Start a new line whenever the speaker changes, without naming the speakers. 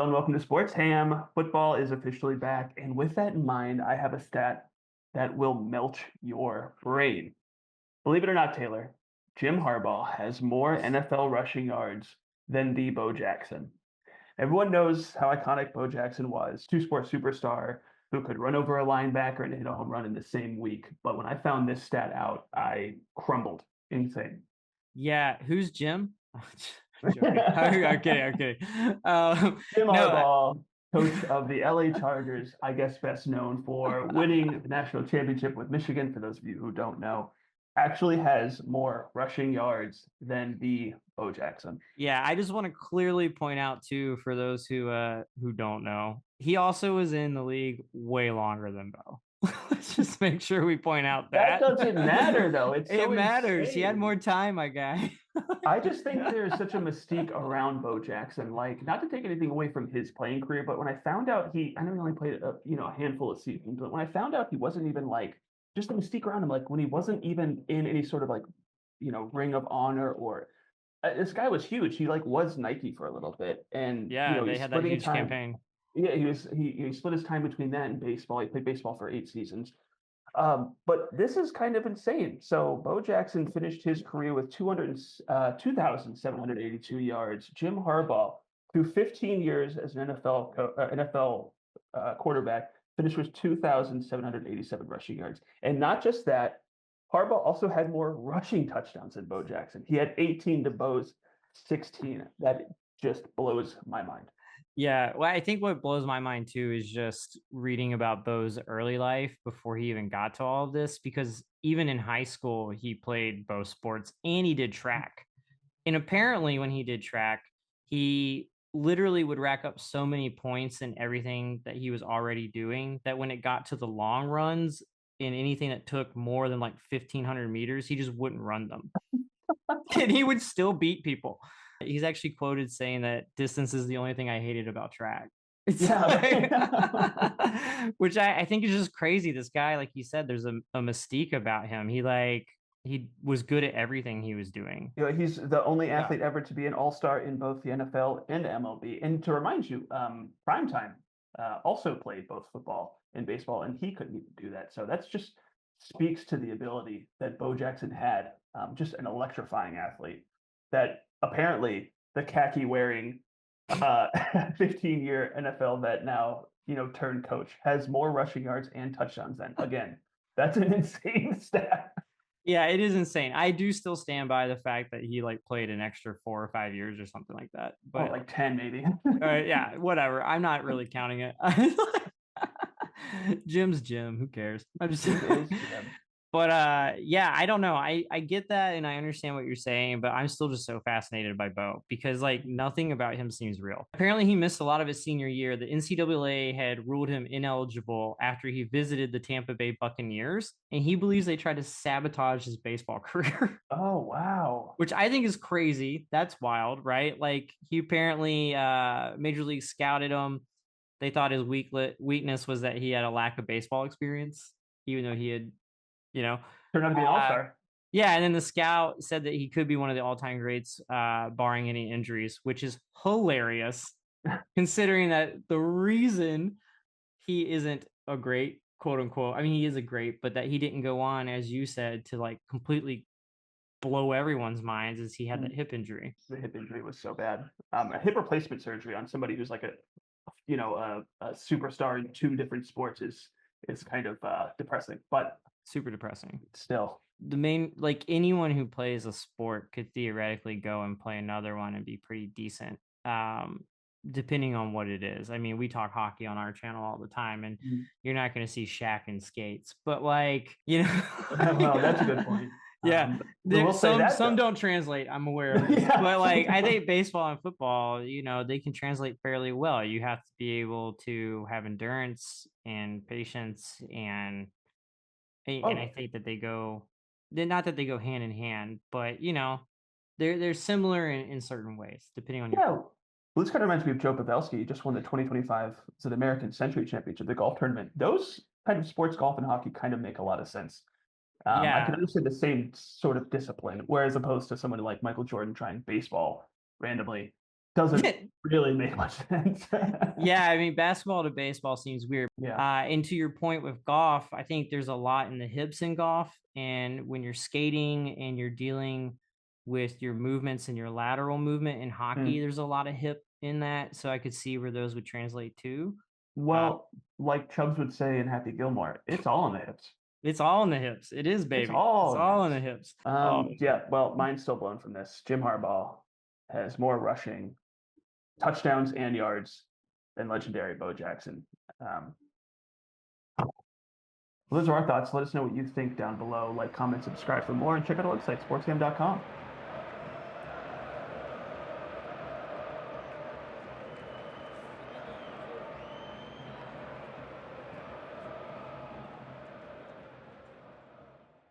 Hello and welcome to Sports Ham. Football is officially back, and with that in mind, I have a stat that will melt your brain. Believe it or not, Taylor, Jim Harbaugh has more NFL rushing yards than the Bo Jackson. Everyone knows how iconic Bo Jackson was, two-sport superstar who could run over a linebacker and hit a home run in the same week. But when I found this stat out, I crumbled. Insane.
Yeah, who's Jim? Joking. I'm kidding. I'm kidding.
Jim
No,
Harbaugh, coach of the LA Chargers, I guess best known for winning the national championship with Michigan, for those of you who don't know, actually has more rushing yards than the Bo Jackson.
yeah, I just want to clearly point out too, for those who don't know, he also was in the league way longer than Bo. Let's just make sure we point out
That
that.
doesn't matter, though. It's
It
so
matters. He had more
insane.
time, my guy.
I just think there's such a mystique around Bo Jackson. Like, not to take anything away from his playing career, but when I found out I know he only played a handful of seasons, but when I found out he wasn't even like just the mystique around him, like when he wasn't even in any sort of like ring of honor or this guy was huge. He like was Nike for a little bit, and
Yeah, they
he's
had that
splitting
huge
time.
campaign.
Yeah, he split his time between that and baseball. He played baseball for 8 seasons. But this is kind of insane. So Bo Jackson finished his career with 2,782 yards. Jim Harbaugh, through 15 years as an NFL quarterback, finished with 2,787 rushing yards. And not just that, Harbaugh also had more rushing touchdowns than Bo Jackson. He had 18 to Bo's 16. That just blows my mind.
Yeah, well, I think what blows my mind too is just reading about Bo's early life before he even got to all of this, because even in high school, he played both sports and he did track. And apparently, when he did track, he literally would rack up so many points in everything that he was already doing that when it got to the long runs in anything that took more than like 1,500 meters, he just wouldn't run them. And he would still beat people. He's actually quoted saying that distance is the only thing I hated about track. It's like,
Yeah.
which I think is just crazy. This guy, like you said, there's a mystique about him. He was good at everything he was doing.
He's the only
Yeah.
athlete ever to be an all-star in both the NFL and MLB. And to remind you, Primetime also played both football and baseball, and he couldn't even do that. So that's just speaks to the ability that Bo Jackson had, just an electrifying athlete that apparently the khaki wearing 15-year NFL vet now, turned coach has more rushing yards and touchdowns than. Again, that's an insane stat.
Yeah, it is insane. I do still stand by the fact that he like played an extra 4 or 5 years or something like that.
Oh,
But
like 10 maybe.
yeah, whatever. I'm not really counting it. Jim's Jim. Who cares? I'm just.
Jim is Jim.
But yeah, I don't know. I get that and I understand what you're saying, but I'm still just so fascinated by Bo because like nothing about him seems real. Apparently he missed a lot of his senior year. The NCAA had ruled him ineligible after he visited the Tampa Bay Buccaneers, and he believes they tried to sabotage his baseball career.
Oh, wow.
Which I think is crazy. That's wild, right? Like he apparently Major League scouted him. They thought his weakness was that he had a lack of baseball experience, even though he had, you know,
Turned out to be an
uh,
all-star.
yeah. And then the scout said that he could be one of the all-time greats, barring any injuries, which is hilarious, considering that the reason he isn't a great quote unquote. I mean, he is a great, but that he didn't go on, as you said, to like completely blow everyone's minds is he had that hip injury.
The hip injury was so bad. A hip replacement surgery on somebody who's like a superstar in two different sports is kind of depressing, but
Super depressing.
still.
The main, like anyone who plays a sport could theoretically go and play another one and be pretty decent. Depending on what it is. I mean, we talk hockey on our channel all the time, and you're not going to see Shaq in skates, but like,
Well, that's a good point.
Yeah,
We'll say that
some
though.
don't translate. I'm aware of this,
Yeah.
but like I think baseball and football, they can translate fairly well. You have to be able to have endurance and patience, and I
Oh,
think that they're not that they go hand in hand, but they're similar in certain ways depending on your.
yeah. Well, this kind of reminds me of Joe Pavelski. He just won the 2025 American Century Championship, the golf tournament. Those kind of sports, golf and hockey, kind of make a lot of sense. I can
Yeah,
understand the same sort of discipline, whereas opposed to someone like Michael Jordan trying baseball randomly. doesn't really make much sense.
Yeah, I mean, basketball to baseball seems weird.
Yeah.
And to your point with golf, I think there's a lot in the hips in golf. And when you're skating and you're dealing with your movements and your lateral movement in hockey,
Mm.
there's a lot of hip in that. So I could see where those would translate too. Uh,
Well, like Chubbs would say in Happy Gilmore, it's all in the hips.
it's all in the hips. It is,
It's
baby. It's
all in the
all in the
hips.
hips. Oh,
Yeah, well, mine's still blown from this. Jim Harbaugh has more rushing touchdowns and yards than legendary Bo Jackson. Um, well, those are our thoughts. Let us know what you think down below. Like, comment, subscribe for more, and check out our website, sportsgame.com.